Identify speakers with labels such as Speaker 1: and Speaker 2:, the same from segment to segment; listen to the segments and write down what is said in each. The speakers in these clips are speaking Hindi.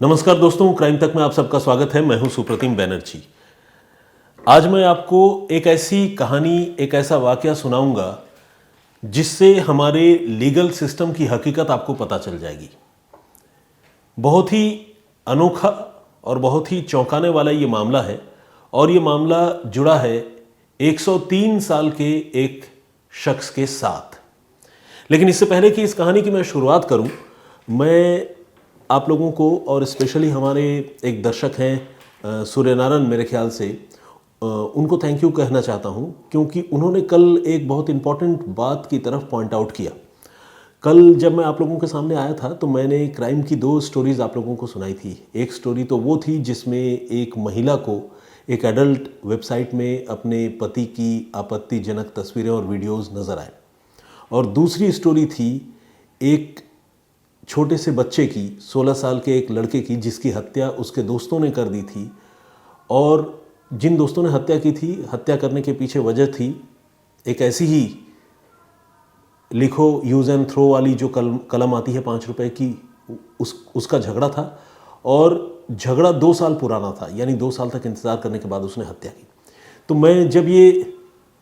Speaker 1: नमस्कार दोस्तों, क्राइम तक में आप सबका स्वागत है। मैं हूं सुप्रतिम बैनर्जी। आज मैं आपको एक ऐसी कहानी, एक ऐसा वाकया सुनाऊंगा जिससे हमारे लीगल सिस्टम की हकीकत आपको पता चल जाएगी। बहुत ही अनोखा और बहुत ही चौंकाने वाला ये मामला है और ये मामला जुड़ा है 103 साल के एक शख्स के साथ। लेकिन इससे पहले कि इस कहानी की मैं शुरुआत करूं, मैं आप लोगों को और स्पेशली हमारे एक दर्शक हैं सूर्यनारायण, मेरे ख्याल से उनको थैंक यू कहना चाहता हूं, क्योंकि उन्होंने कल एक बहुत इंपॉर्टेंट बात की तरफ पॉइंट आउट किया। कल जब मैं आप लोगों के सामने आया था तो मैंने क्राइम की 2 स्टोरीज़ आप लोगों को सुनाई थी। एक स्टोरी तो वो थी जिसमें एक महिला को एक एडल्ट वेबसाइट में अपने पति की आपत्तिजनक तस्वीरें और वीडियोज़ नज़र आए, और दूसरी स्टोरी थी एक छोटे से बच्चे की, 16 साल के एक लड़के की, जिसकी हत्या उसके दोस्तों ने कर दी थी। और जिन दोस्तों ने हत्या की थी, हत्या करने के पीछे वजह थी एक ऐसी ही लिखो यूज़ एंड थ्रो वाली जो कलम आती है 5 रुपए की, उसका झगड़ा था। और झगड़ा 2 साल पुराना था, यानी 2 साल तक इंतज़ार करने के बाद उसने हत्या की। तो मैं जब ये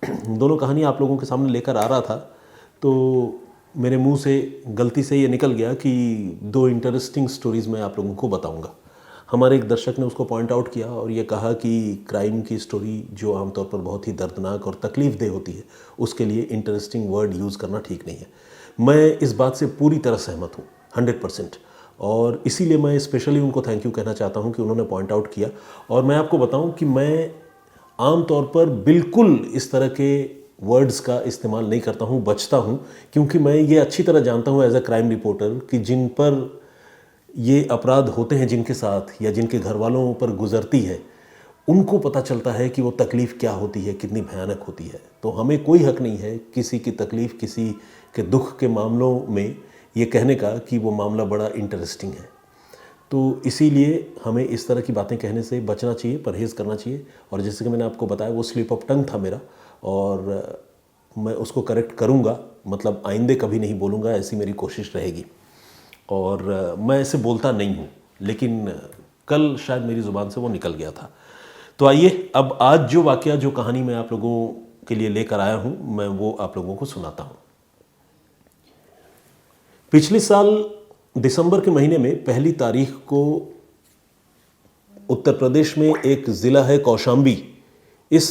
Speaker 1: दोनों कहानी आप लोगों के सामने लेकर आ रहा था तो मेरे मुंह से गलती से ये निकल गया कि 2 इंटरेस्टिंग स्टोरीज़ मैं आप लोगों को बताऊंगा। हमारे एक दर्शक ने उसको पॉइंट आउट किया और ये कहा कि क्राइम की स्टोरी जो आमतौर पर बहुत ही दर्दनाक और तकलीफ़देह होती है, उसके लिए इंटरेस्टिंग वर्ड यूज़ करना ठीक नहीं है। मैं इस बात से पूरी तरह सहमत हूँ, 100%। और इसीलिए मैं स्पेशली उनको थैंक यू कहना चाहता हूँ कि उन्होंने पॉइंट आउट किया। और मैं आपको बताऊँ कि मैं आमतौर पर बिल्कुल इस तरह के वर्ड्स का इस्तेमाल नहीं करता हूँ, बचता हूँ, क्योंकि मैं ये अच्छी तरह जानता हूँ एज अ क्राइम रिपोर्टर कि जिन पर ये अपराध होते हैं, जिनके साथ या जिनके घर वालों पर गुजरती है, उनको पता चलता है कि वो तकलीफ़ क्या होती है, कितनी भयानक होती है। तो हमें कोई हक नहीं है किसी की तकलीफ़, किसी के दुख के मामलों में ये कहने का कि वो मामला बड़ा इंटरेस्टिंग है। तो इसीलिए हमें इस तरह की बातें कहने से बचना चाहिए, परहेज़ करना चाहिए। और जैसे कि मैंने आपको बताया, वो स्लिप ऑफ टंग था मेरा और मैं उसको करेक्ट करूँगा, मतलब आइंदे कभी नहीं बोलूँगा, ऐसी मेरी कोशिश रहेगी। और मैं ऐसे बोलता नहीं हूँ, लेकिन कल शायद मेरी ज़ुबान से वो निकल गया था। तो आइए अब आज जो वाक़या, जो कहानी मैं आप लोगों के लिए लेकर आया हूँ, मैं वो आप लोगों को सुनाता हूँ। पिछले साल दिसंबर के महीने में 1 तारीख को उत्तर प्रदेश में एक ज़िला है कौशाम्बी। इस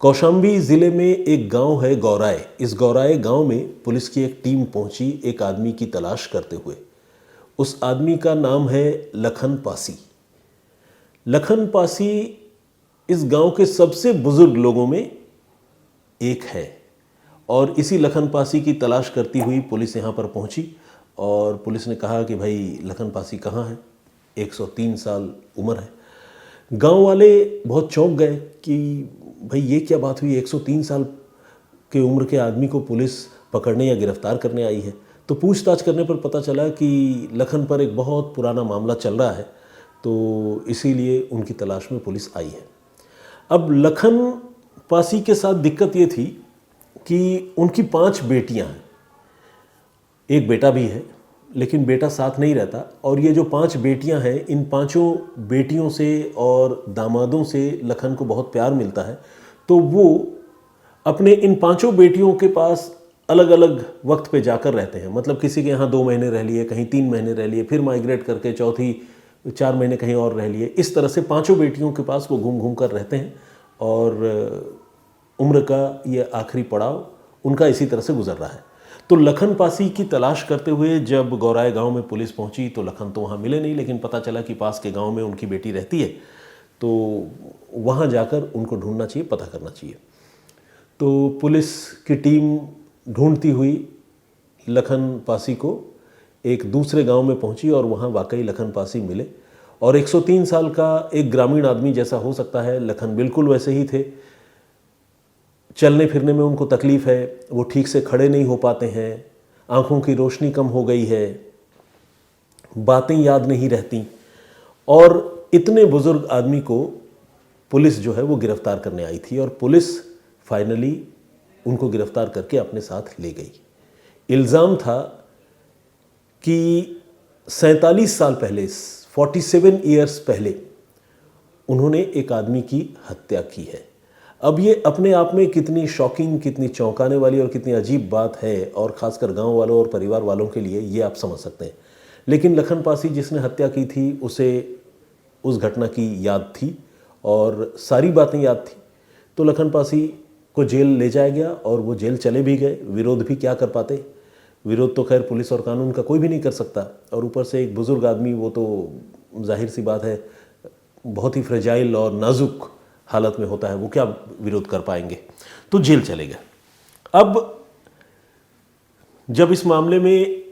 Speaker 1: कौशाम्बी ज़िले में एक गांव है गौराए। इस गौराए गांव में पुलिस की एक टीम पहुंची एक आदमी की तलाश करते हुए। उस आदमी का नाम है लखन पासी। लखन पासी इस गांव के सबसे बुजुर्ग लोगों में एक है, और इसी लखन पासी की तलाश करती हुई पुलिस यहाँ पर पहुंची। और पुलिस ने कहा कि भाई लखन पासी कहाँ है, 103 साल उम्र है। गांव वाले बहुत चौंक गए कि भाई ये क्या बात हुई, 103 साल के उम्र के आदमी को पुलिस पकड़ने या गिरफ्तार करने आई है। तो पूछताछ करने पर पता चला कि लखन पर एक बहुत पुराना मामला चल रहा है, तो इसीलिए उनकी तलाश में पुलिस आई है। अब लखन पासी के साथ दिक्कत ये थी कि उनकी 5 बेटियां हैं, एक बेटा भी है, लेकिन बेटा साथ नहीं रहता। और ये जो 5 बेटियां हैं, इन 5 बेटियों से और दामादों से लखन को बहुत प्यार मिलता है। तो वो अपने इन 5 बेटियों के पास अलग अलग वक्त पे जाकर रहते हैं। मतलब किसी के यहाँ 2 महीने रह लिए, कहीं 3 महीने रह लिए, फिर माइग्रेट करके चौथी 4 महीने कहीं और रह लिए। इस तरह से 5 बेटियों के पास वो घूम घूम कर रहते हैं। और उम्र का ये आखिरी पड़ाव उनका इसी तरह से गुजर रहा है। तो लखन पासी की तलाश करते हुए जब गौराए गांव में पुलिस पहुंची तो लखन तो वहाँ मिले नहीं, लेकिन पता चला कि पास के गांव में उनकी बेटी रहती है, तो वहाँ जाकर उनको ढूंढना चाहिए, पता करना चाहिए। तो पुलिस की टीम ढूंढती हुई लखन पासी को एक दूसरे गांव में पहुंची और वहाँ वाकई लखन पासी मिले। और 103 साल का एक ग्रामीण आदमी जैसा हो सकता है, लखन बिल्कुल वैसे ही थे। चलने फिरने में उनको तकलीफ़ है, वो ठीक से खड़े नहीं हो पाते हैं, आँखों की रोशनी कम हो गई है, बातें याद नहीं रहती। और इतने बुज़ुर्ग आदमी को पुलिस जो है वो गिरफ़्तार करने आई थी, और पुलिस फाइनली उनको गिरफ़्तार करके अपने साथ ले गई। इल्ज़ाम था कि 47 साल पहले, 47 ईयर्स पहले उन्होंने एक आदमी की हत्या की है। अब ये अपने आप में कितनी शॉकिंग, कितनी चौंकाने वाली और कितनी अजीब बात है, और ख़ासकर गांव वालों और परिवार वालों के लिए, ये आप समझ सकते हैं। लेकिन लखन पासी जिसने हत्या की थी उसे उस घटना की याद थी और सारी बातें याद थी। तो लखन पासी को जेल ले जाया गया और वो जेल चले भी गए। विरोध भी क्या कर पाते, विरोध तो खैर पुलिस और कानून का कोई भी नहीं कर सकता, और ऊपर से एक बुज़ुर्ग आदमी, वो तो जाहिर सी बात है बहुत ही फ्रेजाइल और नाजुक हालत में होता है, वो क्या विरोध कर पाएंगे। तो जेल चले गए। अब जब इस मामले में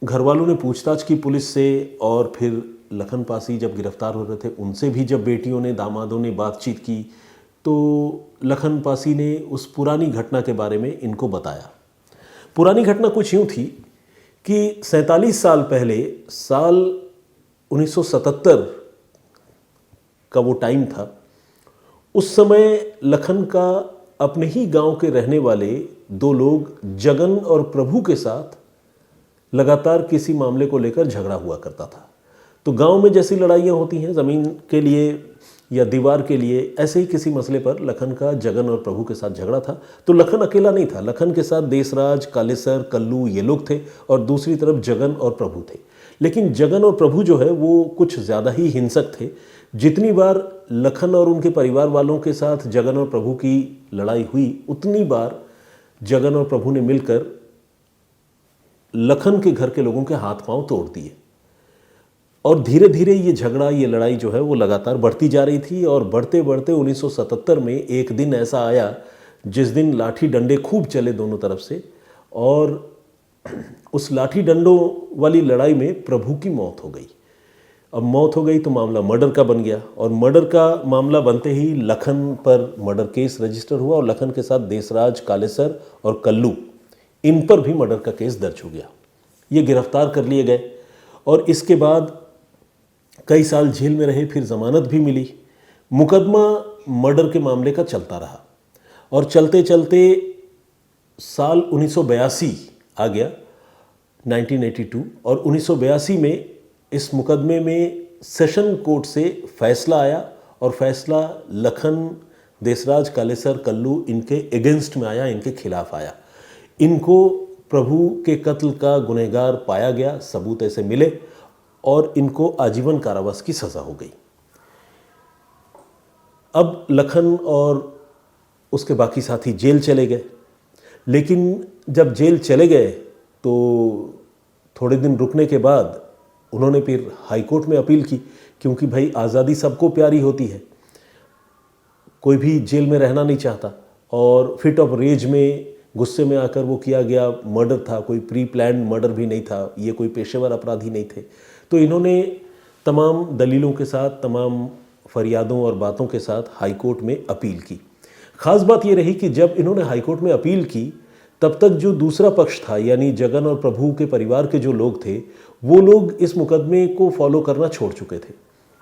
Speaker 1: घर वालों ने पूछताछ की पुलिस से, और फिर लखन पासी जब गिरफ्तार हो रहे थे उनसे भी जब बेटियों ने, दामादों ने बातचीत की, तो लखन पासी ने उस पुरानी घटना के बारे में इनको बताया। पुरानी घटना कुछ यूँ थी कि 47 साल पहले, साल 1977 का वो टाइम था। उस समय लखन का अपने ही गांव के रहने वाले 2 लोग, जगन और प्रभु के साथ लगातार किसी मामले को लेकर झगड़ा हुआ करता था। तो गांव में जैसी लड़ाइयाँ होती हैं ज़मीन के लिए या दीवार के लिए, ऐसे ही किसी मसले पर लखन का जगन और प्रभु के साथ झगड़ा था। तो लखन अकेला नहीं था, लखन के साथ देसराज, कालेसर, कल्लू ये लोग थे, और दूसरी तरफ जगन और प्रभु थे। लेकिन जगन और प्रभु जो है वो कुछ ज़्यादा ही हिंसक थे। जितनी बार लखन और उनके परिवार वालों के साथ जगन और प्रभु की लड़ाई हुई, उतनी बार जगन और प्रभु ने मिलकर लखन के घर के लोगों के हाथ पांव तोड़ दिए। और धीरे धीरे ये झगड़ा, ये लड़ाई जो है वो लगातार बढ़ती जा रही थी। और बढ़ते बढ़ते 1977 में एक दिन ऐसा आया जिस दिन लाठी डंडे खूब चले दोनों तरफ से, और उस लाठी डंडों वाली लड़ाई में प्रभु की मौत हो गई। अब मौत हो गई तो मामला मर्डर का बन गया, और मर्डर का मामला बनते ही लखन पर मर्डर केस रजिस्टर हुआ, और लखन के साथ देसराज, कालेसर और कल्लू, इन पर भी मर्डर का केस दर्ज हो गया। ये गिरफ्तार कर लिए गए और इसके बाद कई साल जेल में रहे, फिर जमानत भी मिली। मुकदमा मर्डर के मामले का चलता रहा, और चलते चलते साल 1982 आ गया, 1982, और 1982 में इस मुकदमे में सेशन कोर्ट से फैसला आया, और फैसला लखन, देसराज, कालेसर, कल्लू इनके अगेंस्ट में आया, इनके खिलाफ आया। इनको प्रभु के कत्ल का गुनहगार पाया गया, सबूत ऐसे मिले, और इनको आजीवन कारावास की सज़ा हो गई। अब लखन और उसके बाकी साथी जेल चले गए। लेकिन जब जेल चले गए तो थोड़े दिन रुकने के बाद उन्होंने फिर हाई कोर्ट में अपील की, क्योंकि भाई आज़ादी सबको प्यारी होती है, कोई भी जेल में रहना नहीं चाहता। और फिट ऑफ रेज में, गुस्से में आकर वो किया गया मर्डर था, कोई प्री प्लान्ड मर्डर भी नहीं था, ये कोई पेशेवर अपराधी नहीं थे। तो इन्होंने तमाम दलीलों के साथ, तमाम फरियादों और बातों के साथ हाई कोर्ट में अपील की। ख़ास बात ये रही कि जब इन्होंने हाई कोर्ट में अपील की, तब तक जो दूसरा पक्ष था, यानी जगन और प्रभु के परिवार के जो लोग थे, वो लोग इस मुकदमे को फॉलो करना छोड़ चुके थे।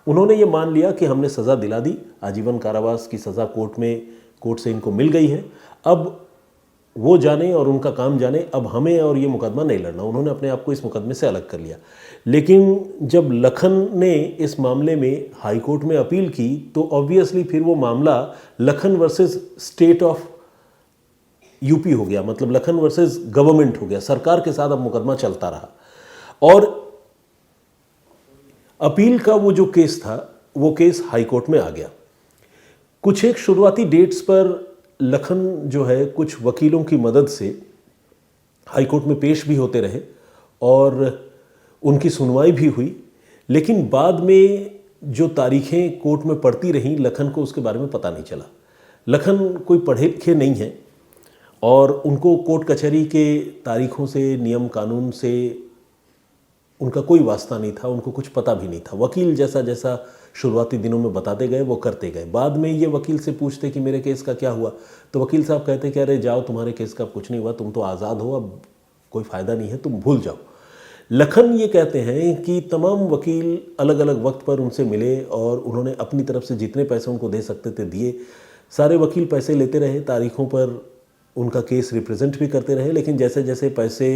Speaker 1: उन्होंने ये मान लिया कि हमने सज़ा दिला दी, आजीवन कारावास की सज़ा कोर्ट से इनको मिल गई है, अब वो जाने और उनका काम जाने, अब हमें और ये मुकदमा नहीं लड़ना। उन्होंने अपने आप को इस मुकदमे से अलग कर लिया। लेकिन जब लखन ने इस मामले में हाई कोर्ट में अपील की, तो ऑब्वियसली फिर वो मामला Lakhan versus state of UP हो गया, मतलब लखन वर्सेस गवर्नमेंट हो गया, सरकार के साथ अब मुकदमा चलता रहा। और अपील का वो जो केस था, वो केस हाई कोर्ट में आ गया। कुछ एक शुरुआती डेट्स पर लखन जो है कुछ वकीलों की मदद से हाई कोर्ट में पेश भी होते रहे और उनकी सुनवाई भी हुई। लेकिन बाद में जो तारीखें कोर्ट में पड़ती रहीं, लखन को उसके बारे में पता नहीं चला। लखन कोई पढ़े लिखे नहीं है और उनको कोर्ट कचहरी के तारीखों से, नियम कानून से उनका कोई वास्ता नहीं था, उनको कुछ पता भी नहीं था। वकील जैसा जैसा शुरुआती दिनों में बताते गए वो करते गए। बाद में ये वकील से पूछते कि मेरे केस का क्या हुआ, तो वकील साहब कहते कि अरे जाओ, तुम्हारे केस का कुछ नहीं हुआ, तुम तो आज़ाद हो, अब कोई फ़ायदा नहीं है, तुम भूल जाओ। लखन ये कहते हैं कि तमाम वकील अलग अलग वक्त पर उनसे मिले और उन्होंने अपनी तरफ से जितने पैसे उनको दे सकते थे दिए। सारे वकील पैसे लेते रहे, तारीखों पर उनका केस रिप्रेजेंट भी करते रहे। लेकिन जैसे जैसे पैसे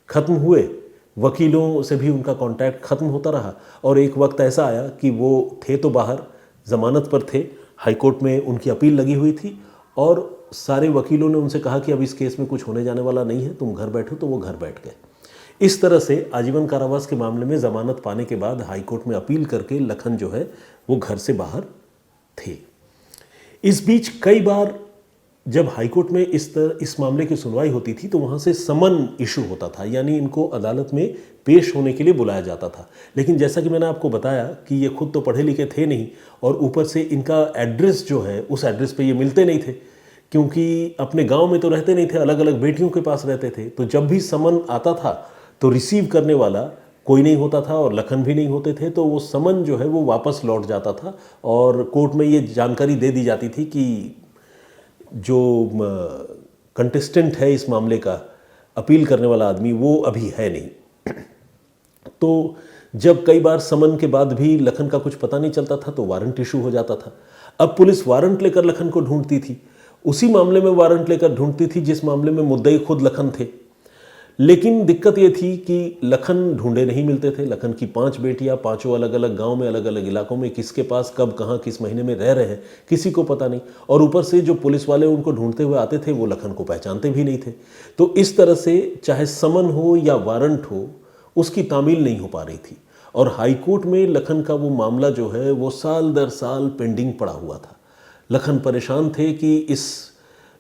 Speaker 1: ख़त्म हुए वकीलों से भी उनका कांटेक्ट ख़त्म होता रहा और एक वक्त ऐसा आया कि वो थे तो बाहर, ज़मानत पर थे, हाई कोर्ट में उनकी अपील लगी हुई थी और सारे वकीलों ने उनसे कहा कि अब इस केस में कुछ होने जाने वाला नहीं है, तुम घर बैठो, तो वो घर बैठ गए। इस तरह से आजीवन कारावास के मामले में ज़मानत पाने के बाद हाई कोर्ट में अपील करके लखन जो है वो घर से बाहर थे। इस बीच कई बार जब हाईकोर्ट में इस मामले की सुनवाई होती थी तो वहाँ से समन इशू होता था, यानी इनको अदालत में पेश होने के लिए बुलाया जाता था। लेकिन जैसा कि मैंने आपको बताया कि ये खुद तो पढ़े लिखे थे नहीं और ऊपर से इनका एड्रेस जो है उस एड्रेस पे ये मिलते नहीं थे, क्योंकि अपने गांव में तो रहते नहीं थे, अलग अलग बेटियों के पास रहते थे। तो जब भी समन आता था तो रिसीव करने वाला कोई नहीं होता था और लखन भी नहीं होते थे, तो वो समन जो है वो वापस लौट जाता था और कोर्ट में ये जानकारी दे दी जाती थी कि जो कंटेस्टेंट है इस मामले का, अपील करने वाला आदमी, वो अभी है नहीं। तो जब कई बार समन के बाद भी लखन का कुछ पता नहीं चलता था तो वारंट इशू हो जाता था। अब पुलिस वारंट लेकर लखन को ढूंढती थी, उसी मामले में वारंट लेकर ढूंढती थी जिस मामले में मुद्दई खुद लखन थे। लेकिन दिक्कत ये थी कि लखन ढूंढे नहीं मिलते थे। लखन की 5 बेटियां, पांचों अलग अलग गांव में, अलग अलग इलाकों में, किसके पास कब कहाँ किस महीने में रह रहे हैं किसी को पता नहीं। और ऊपर से जो पुलिस वाले उनको ढूंढते हुए आते थे वो लखन को पहचानते भी नहीं थे। तो इस तरह से चाहे समन हो या वारंट हो, उसकी तामील नहीं हो पा रही थी। और हाईकोर्ट में लखन का वो मामला जो है वो साल दर साल पेंडिंग पड़ा हुआ था। लखन परेशान थे कि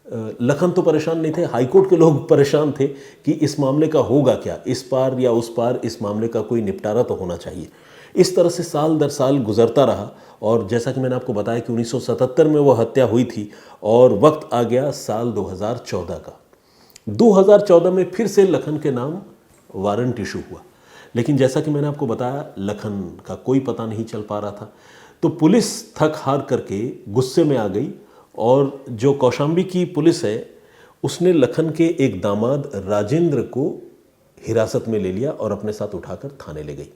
Speaker 1: लखन तो परेशान नहीं थे, हाईकोर्ट के लोग परेशान थे कि इस मामले का होगा क्या, इस पार या उस पार इस मामले का कोई निपटारा तो होना चाहिए। इस तरह से साल दर साल गुजरता रहा और जैसा कि मैंने आपको बताया कि 1977 में वो हत्या हुई थी और वक्त आ गया साल 2014 का। 2014 में फिर से लखन के नाम वारंट इशू हुआ, लेकिन जैसा कि मैंने आपको बताया लखन का कोई पता नहीं चल पा रहा था। तो पुलिस थक हार करके गुस्से में आ गई और जो कौशाम्बी की पुलिस है उसने लखन के एक दामाद राजेंद्र को हिरासत में ले लिया और अपने साथ उठाकर थाने ले गई।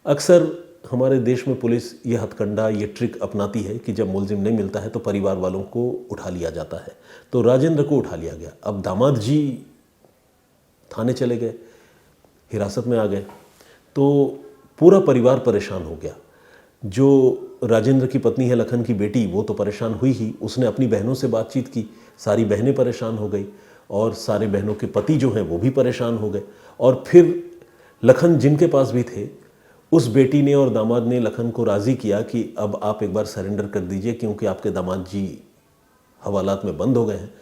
Speaker 1: अक्सर हमारे देश में पुलिस ये हथकंडा, ये ट्रिक अपनाती है कि जब मुलजिम नहीं मिलता है तो परिवार वालों को उठा लिया जाता है। तो राजेंद्र को उठा लिया गया। अब दामाद जी थाने चले गए, हिरासत में आ गए, तो पूरा परिवार परेशान हो गया। जो राजेंद्र की पत्नी है लखन की बेटी, वो तो परेशान हुई ही, उसने अपनी बहनों से बातचीत की, सारी बहनें परेशान हो गई और सारे बहनों के पति जो हैं वो भी परेशान हो गए। और फिर लखन जिनके पास भी थे, उस बेटी ने और दामाद ने लखन को राज़ी किया कि अब आप एक बार सरेंडर कर दीजिए क्योंकि आपके दामाद जी हवालात में बंद हो गए हैं।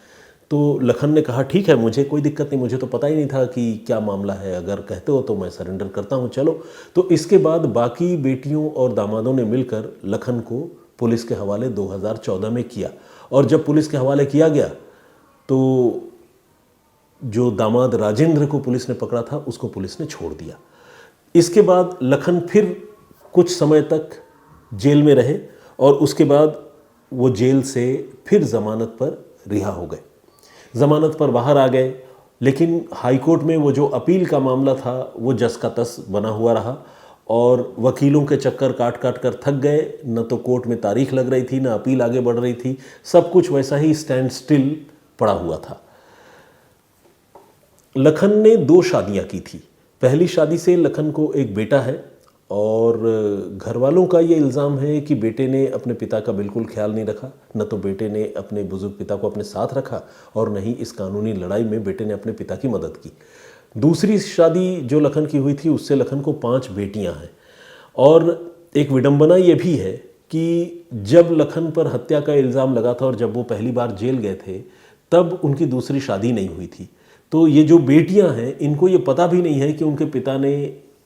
Speaker 1: तो लखन ने कहा ठीक है, मुझे कोई दिक्कत नहीं, मुझे तो पता ही नहीं था कि क्या मामला है, अगर कहते हो तो मैं सरेंडर करता हूँ, चलो। तो इसके बाद बाकी बेटियों और दामादों ने मिलकर लखन को पुलिस के हवाले 2014 में किया। और जब पुलिस के हवाले किया गया तो जो दामाद राजेंद्र को पुलिस ने पकड़ा था उसको पुलिस ने छोड़ दिया। इसके बाद लखन फिर कुछ समय तक जेल में रहे और उसके बाद वो जेल से फिर ज़मानत पर रिहा हो गए, ज़मानत पर बाहर आ गए। लेकिन हाईकोर्ट में वो जो अपील का मामला था वो जस का तस बना हुआ रहा और वकीलों के चक्कर काट काट कर थक गए। न तो कोर्ट में तारीख लग रही थी, न अपील आगे बढ़ रही थी, सब कुछ वैसा ही स्टैंड स्टिल पड़ा हुआ था। लखन ने 2 शादियां की थी। पहली शादी से लखन को एक बेटा है और घर वालों का ये इल्ज़ाम है कि बेटे ने अपने पिता का बिल्कुल ख्याल नहीं रखा, न तो बेटे ने अपने बुजुर्ग पिता को अपने साथ रखा और न ही इस कानूनी लड़ाई में बेटे ने अपने पिता की मदद की। दूसरी शादी जो लखन की हुई थी उससे लखन को 5 बेटियां हैं। और एक विडंबना ये भी है कि जब लखन पर हत्या का इल्ज़ाम लगा था और जब वो पहली बार जेल गए थे तब उनकी दूसरी शादी नहीं हुई थी। तो ये जो बेटियां हैं इनको ये पता भी नहीं है कि उनके पिता ने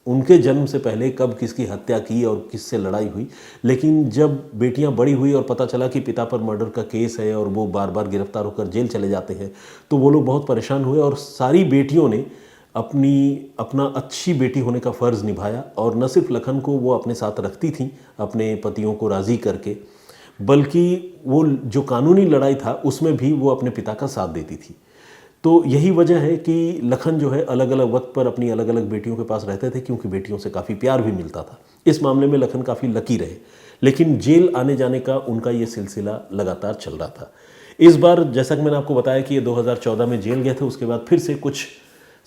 Speaker 1: उनके जन्म से पहले कब किसकी हत्या की और किससे लड़ाई हुई। लेकिन जब बेटियां बड़ी हुई और पता चला कि पिता पर मर्डर का केस है और वो बार बार गिरफ्तार होकर जेल चले जाते हैं तो वो लोग बहुत परेशान हुए और सारी बेटियों ने अपना अच्छी बेटी होने का फ़र्ज़ निभाया। और न सिर्फ लखन को वो अपने साथ रखती थी अपने पतियों को राज़ी करके, बल्कि वो जो कानूनी लड़ाई था उसमें भी वो अपने पिता का साथ देती थी। तो यही वजह है कि लखन जो है अलग अलग वक्त पर अपनी अलग अलग बेटियों के पास रहते थे क्योंकि बेटियों से काफ़ी प्यार भी मिलता था। इस मामले में लखन काफ़ी लकी रहे, लेकिन जेल आने जाने का उनका ये सिलसिला लगातार चल रहा था। इस बार जैसा कि मैंने आपको बताया कि ये 2014 में जेल गए थे, उसके बाद फिर से कुछ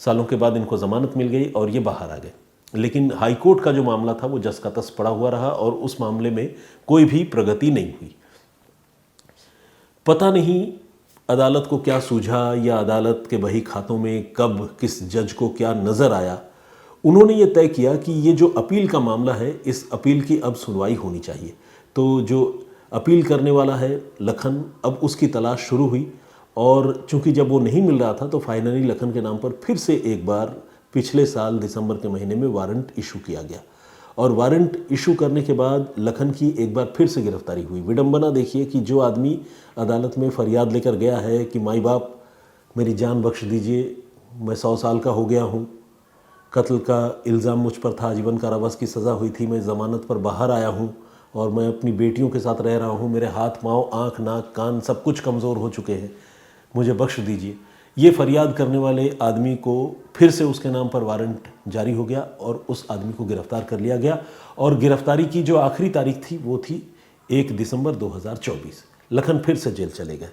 Speaker 1: सालों के बाद इनको ज़मानत मिल गई और ये बाहर आ गए। लेकिन हाई कोर्ट का जो मामला था वो जस का तस पड़ा हुआ रहा और उस मामले में कोई भी प्रगति नहीं हुई। पता नहीं अदालत को क्या सूझा या अदालत के बही खातों में कब किस जज को क्या नज़र आया, उन्होंने ये तय किया कि ये जो अपील का मामला है इस अपील की अब सुनवाई होनी चाहिए। तो जो अपील करने वाला है लखन, अब उसकी तलाश शुरू हुई और चूंकि जब वो नहीं मिल रहा था तो फाइनली लखन के नाम पर फिर से एक बार पिछले साल दिसंबर के महीने में वारंट इशू किया गया और वारंट इशू करने के बाद लखन की एक बार फिर से गिरफ्तारी हुई। विडंबना देखिए कि जो आदमी अदालत में फरियाद लेकर गया है कि माई बाप मेरी जान बख्श दीजिए, मैं 100 साल का हो गया हूँ, कत्ल का इल्ज़ाम मुझ पर था, आजीवन कारावास की सज़ा हुई थी, मैं ज़मानत पर बाहर आया हूँ और मैं अपनी बेटियों के साथ रह रहा हूँ, मेरे हाथ पाँव आँख नाक कान सब कुछ कमज़ोर हो चुके हैं, मुझे बख्श दीजिए। ये फरियाद करने वाले आदमी को फिर से उसके नाम पर वारंट जारी हो गया और उस आदमी को गिरफ्तार कर लिया गया और गिरफ्तारी की जो आखिरी तारीख थी वो थी 1 दिसंबर 2024। लखन फिर से जेल चले गए।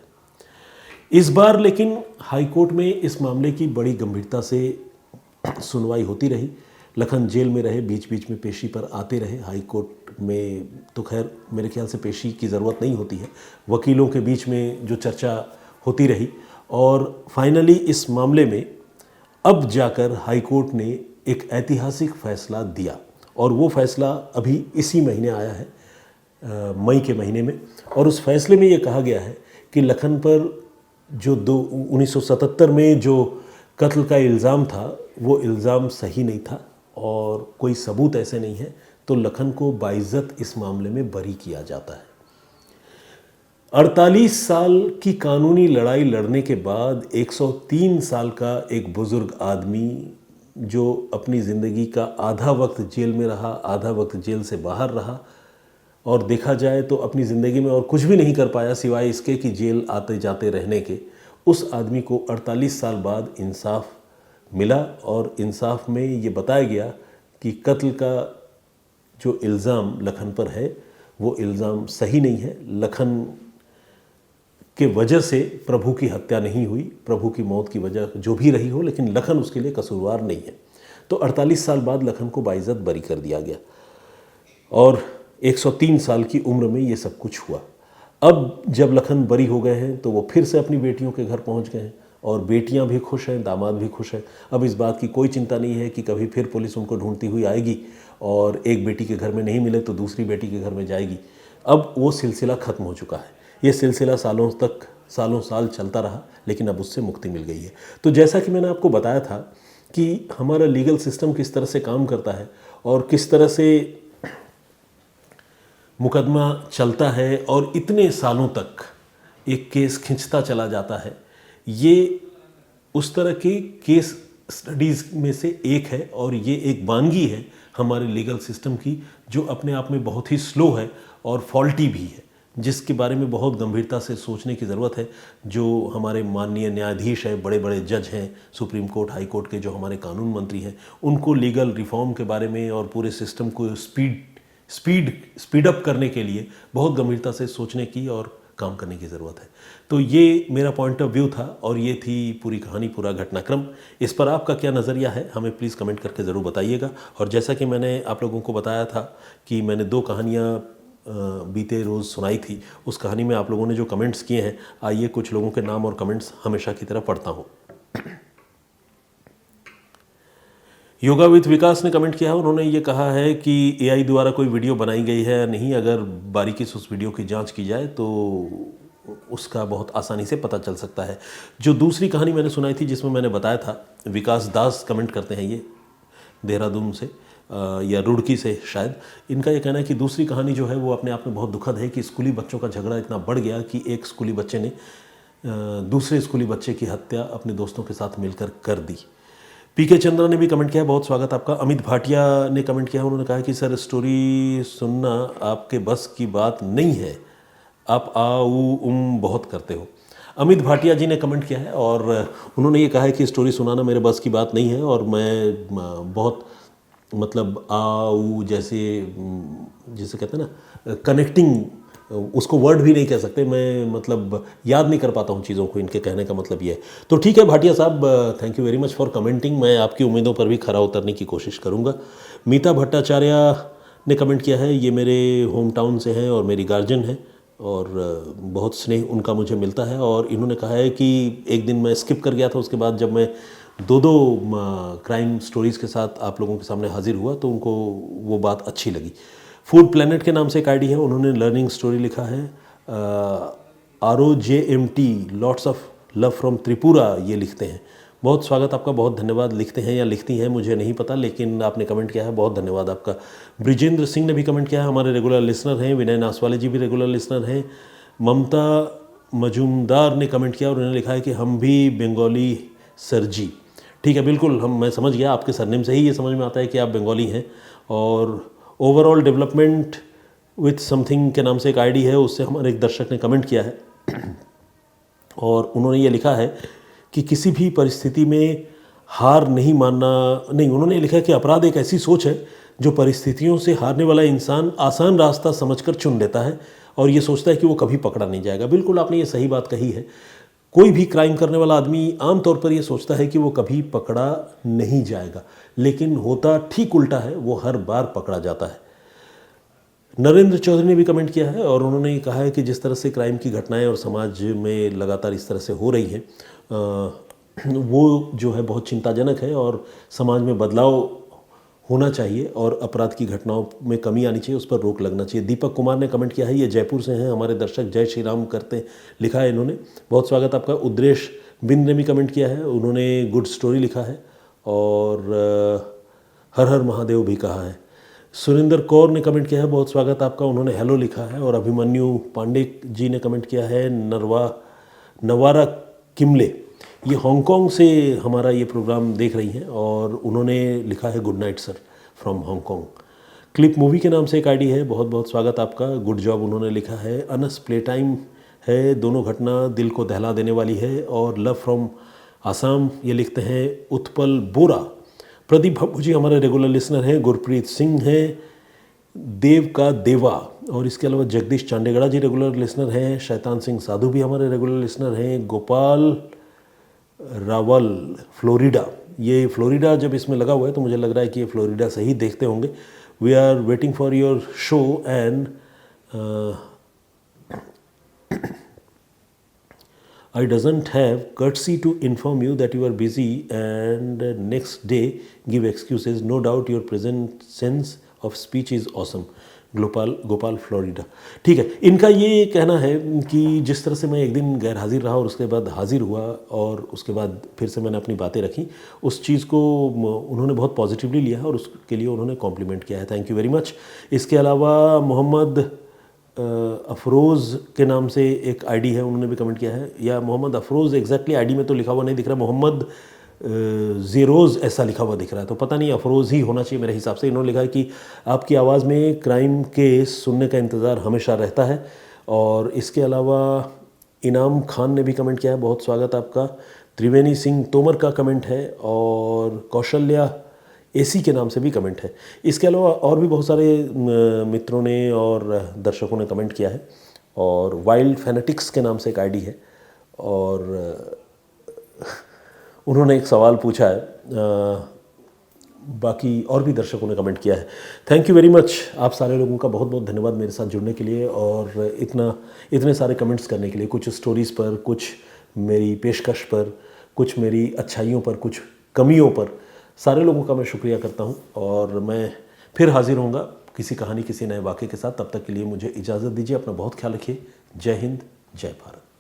Speaker 1: इस बार लेकिन हाई कोर्ट में इस मामले की बड़ी गंभीरता से सुनवाई होती रही। लखन जेल में रहे, बीच बीच में पेशी पर आते रहे। हाई कोर्ट में तो खैर मेरे ख्याल से पेशी की ज़रूरत नहीं होती है, वकीलों के बीच में जो चर्चा होती रही और फाइनली इस मामले में अब जाकर हाई कोर्ट ने एक ऐतिहासिक फ़ैसला दिया और वो फ़ैसला अभी इसी महीने आया है, मई के महीने में। और उस फैसले में ये कहा गया है कि लखन पर जो 1977 में जो कत्ल का इल्ज़ाम था वो इल्ज़ाम सही नहीं था और कोई सबूत ऐसे नहीं है, तो लखन को बाइज्जत इस मामले में बरी किया जाता है। 48 साल की कानूनी लड़ाई लड़ने के बाद 103 साल का एक बुज़ुर्ग आदमी जो अपनी ज़िंदगी का आधा वक्त जेल में रहा, आधा वक्त जेल से बाहर रहा और देखा जाए तो अपनी ज़िंदगी में और कुछ भी नहीं कर पाया सिवाय इसके कि जेल आते जाते रहने के, उस आदमी को 48 साल बाद इंसाफ मिला और इंसाफ में ये बताया गया कि कत्ल का जो इल्ज़ाम लखन पर है वो इल्ज़ाम सही नहीं है। लखन के वजह से प्रभु की हत्या नहीं हुई, प्रभु की मौत की वजह जो भी रही हो, लेकिन लखन उसके लिए कसूरवार नहीं है। तो 48 साल बाद लखन को बाइज्जत बरी कर दिया गया और 103 साल की उम्र में ये सब कुछ हुआ। अब जब लखन बरी हो गए हैं तो वो फिर से अपनी बेटियों के घर पहुंच गए हैं और बेटियां भी खुश हैं, दामाद भी खुश हैं। अब इस बात की कोई चिंता नहीं है कि कभी फिर पुलिस उनको ढूंढती हुई आएगी और एक बेटी के घर में नहीं मिले तो दूसरी बेटी के घर में जाएगी। अब वो सिलसिला ख़त्म हो चुका है। ये सिलसिला सालों साल चलता रहा, लेकिन अब उससे मुक्ति मिल गई है। तो जैसा कि मैंने आपको बताया था कि हमारा लीगल सिस्टम किस तरह से काम करता है और किस तरह से मुकदमा चलता है और इतने सालों तक एक केस खिंचता चला जाता है, ये उस तरह के केस स्टडीज़ में से एक है और ये एक वानगी है हमारे लीगल सिस्टम की जो अपने आप में बहुत ही स्लो है और फॉल्टी भी है, जिसके बारे में बहुत गंभीरता से सोचने की ज़रूरत है। जो हमारे माननीय न्यायाधीश हैं, बड़े बड़े जज हैं, सुप्रीम कोर्ट, हाई कोर्ट के जो हमारे कानून मंत्री हैं, उनको लीगल रिफॉर्म के बारे में और पूरे सिस्टम को स्पीड अप करने के लिए बहुत गंभीरता से सोचने की और काम करने की ज़रूरत है। तो ये मेरा पॉइंट ऑफ व्यू था और ये थी पूरी कहानी, पूरा घटनाक्रम। इस पर आपका क्या नज़रिया है हमें प्लीज़ कमेंट करके ज़रूर बताइएगा। और जैसा कि मैंने आप लोगों को बताया था कि मैंने 2 कहानियाँ बीते रोज़ सुनाई थी, उस कहानी में आप लोगों ने जो कमेंट्स किए हैं, आइए कुछ लोगों के नाम और कमेंट्स हमेशा की तरह पढ़ता हूँ। योगा विथ विकास ने कमेंट किया है। उन्होंने ये कहा है कि एआई द्वारा कोई वीडियो बनाई गई है या नहीं, अगर बारीकी से उस वीडियो की जांच की जाए तो उसका बहुत आसानी से पता चल सकता है। जो दूसरी कहानी मैंने सुनाई थी जिसमें मैंने बताया था, विकास दास कमेंट करते हैं, ये देहरादून से या रुड़की से शायद। इनका ये कहना है कि दूसरी कहानी जो है वो अपने आप में बहुत दुखद है कि स्कूली बच्चों का झगड़ा इतना बढ़ गया कि एक स्कूली बच्चे ने दूसरे स्कूली बच्चे की हत्या अपने दोस्तों के साथ मिलकर कर दी। पीके चंद्रा ने भी कमेंट किया, बहुत स्वागत आपका। अमित भाटिया ने कमेंट किया, उन्होंने कहा कि सर स्टोरी सुनना आपके बस की बात नहीं है, आप बहुत करते हो। अमित भाटिया जी ने कमेंट किया है और उन्होंने ये कहा है कि स्टोरी सुनाना मेरे बस की बात नहीं है और मैं बहुत मतलब जैसे कहते हैं ना, कनेक्टिंग उसको वर्ड भी नहीं कह सकते, मैं मतलब याद नहीं कर पाता हूँ चीज़ों को, इनके कहने का मतलब ये है। तो ठीक है भाटिया साहब, thank you very much for commenting. मैं आपकी उम्मीदों पर भी खरा उतरने की कोशिश करूँगा। मीता भट्टाचार्य ने कमेंट किया है, ये मेरे होम टाउन से हैं और मेरी गार्जियन है और बहुत स्नेह उनका मुझे मिलता है। और इन्होंने कहा है कि एक दिन मैं स्किप कर गया था, उसके बाद जब मैं दो क्राइम स्टोरीज़ के साथ आप लोगों के सामने हाजिर हुआ तो उनको वो बात अच्छी लगी। फूड प्लेनेट के नाम से एक आईडी है, उन्होंने लर्निंग स्टोरी लिखा है। ROJMT lots of love from Tripura ये लिखते हैं। बहुत स्वागत आपका, बहुत धन्यवाद। लिखते हैं या लिखती हैं मुझे नहीं पता, लेकिन आपने कमेंट किया है, बहुत धन्यवाद आपका। ब्रिजेंद्र सिंह ने भी कमेंट किया है, हमारे रेगुलर लिसनर हैं। विनय नासवाले जी भी रेगुलर लिसनर हैं। ममता मजूमदार ने कमेंट किया और उन्होंने लिखा है कि हम भी बंगाली सर जी। ठीक है, बिल्कुल, मैं समझ गया, आपके सरनेम से ही ये समझ में आता है कि आप बंगाली हैं। और ओवरऑल डेवलपमेंट विथ समथिंग के नाम से एक आईडी है, उससे हमारे एक दर्शक ने कमेंट किया है और उन्होंने ये लिखा है कि किसी भी परिस्थिति में हार नहीं मानना, नहीं, उन्होंने लिखा है कि अपराध एक ऐसी सोच है जो परिस्थितियों से हारने वाला इंसान आसान रास्ता समझकर चुन लेता है और ये सोचता है कि वो कभी पकड़ा नहीं जाएगा। बिल्कुल, आपने ये सही बात कही है। कोई भी क्राइम करने वाला आदमी आमतौर पर ये सोचता है कि वो कभी पकड़ा नहीं जाएगा, लेकिन होता ठीक उल्टा है, वो हर बार पकड़ा जाता है। नरेंद्र चौधरी ने भी कमेंट किया है और उन्होंने कहा है कि जिस तरह से क्राइम की घटनाएं और समाज में लगातार इस तरह से हो रही हैं, वो जो है बहुत चिंताजनक है और समाज में बदलाव होना चाहिए और अपराध की घटनाओं में कमी आनी चाहिए, उस पर रोक लगना चाहिए। दीपक कुमार ने कमेंट किया है, ये जयपुर से हैं हमारे दर्शक, जय श्री राम करते लिखा है इन्होंने, बहुत स्वागत आपका। उद्रेश बिंद ने भी कमेंट किया है, उन्होंने गुड स्टोरी लिखा है और हर हर महादेव भी कहा है। सुरेंद्र कौर ने कमेंट किया है, बहुत स्वागत आपका, उन्होंने हेलो लिखा है। और अभिमन्यु पांडे जी ने कमेंट किया है, नवारा किमले, ये हांगकांग से हमारा ये प्रोग्राम देख रही हैं और उन्होंने लिखा है good night sir from Hong Kong. Clip movie के नाम से एक आईडी है, बहुत बहुत स्वागत आपका, गुड जॉब उन्होंने लिखा है। अनस प्ले टाइम है, दोनों घटना दिल को दहला देने वाली है। और लव फ्रॉम आसाम ये लिखते हैं उत्पल बोरा। प्रदीप भब्बू जी हमारे रेगुलर लिसनर हैं। गुरप्रीत सिंह हैं, देव का देवा। और इसके अलावा जगदीश चांडेगड़ा जी रेगुलर लिसनर हैं। शैतान सिंह साधु भी हमारे रेगुलर लिसनर हैं। गोपाल रावल फ्लोरिडा, ये फ्लोरिडा जब इसमें लगा हुआ है तो मुझे लग रहा है कि ये फ्लोरिडा से ही देखते होंगे। We are waiting for your show and I doesn't have courtesy to inform you that you are busy and next day give excuses. No doubt your present sense of speech is awesome. Gopal Florida. ठीक है, इनका ये कहना है कि जिस तरह से मैं एक दिन गैर हाजिर रहा और उसके बाद हाजिर हुआ और उसके बाद फिर से मैंने अपनी बातें रखी, उस चीज़ को उन्होंने बहुत पॉजिटिवली लिया है और उसके लिए उन्होंने कॉम्प्लीमेंट किया है। Thank you very much. इसके अलावा मोहम्मद अफरोज़ के नाम से एक आईडी है, उन्होंने भी कमेंट किया है, या मोहम्मद अफरोज़ एग्जैक्टली आईडी में तो लिखा हुआ नहीं दिख रहा, मोहम्मद ज़ीरोज़ ऐसा लिखा हुआ दिख रहा है, तो पता नहीं अफरोज़ ही होना चाहिए मेरे हिसाब से। इन्होंने लिखा है कि आपकी आवाज़ में क्राइम केस सुनने का इंतज़ार हमेशा रहता है। और इसके अलावा इनाम खान ने भी कमेंट किया है, बहुत स्वागत आपका। त्रिवेणी सिंह तोमर का कमेंट है और कौशल्या एसी के नाम से भी कमेंट है। इसके अलावा और भी बहुत सारे मित्रों ने और दर्शकों ने कमेंट किया है। और वाइल्ड फैनेटिक्स के नाम से एक आईडी है और उन्होंने एक सवाल पूछा है, बाकी और भी दर्शकों ने कमेंट किया है। थैंक यू वेरी मच, आप सारे लोगों का बहुत बहुत धन्यवाद मेरे साथ जुड़ने के लिए और इतने सारे कमेंट्स करने के लिए, कुछ स्टोरीज़ पर, कुछ मेरी पेशकश पर, कुछ मेरी अच्छाइयों पर, कुछ कमियों पर। सारे लोगों का मैं शुक्रिया करता हूं और मैं फिर हाजिर होऊंगा किसी कहानी, किसी नए वाक़े के साथ। तब तक के लिए मुझे इजाज़त दीजिए, अपना बहुत ख्याल रखिए। जय हिंद, जय भारत।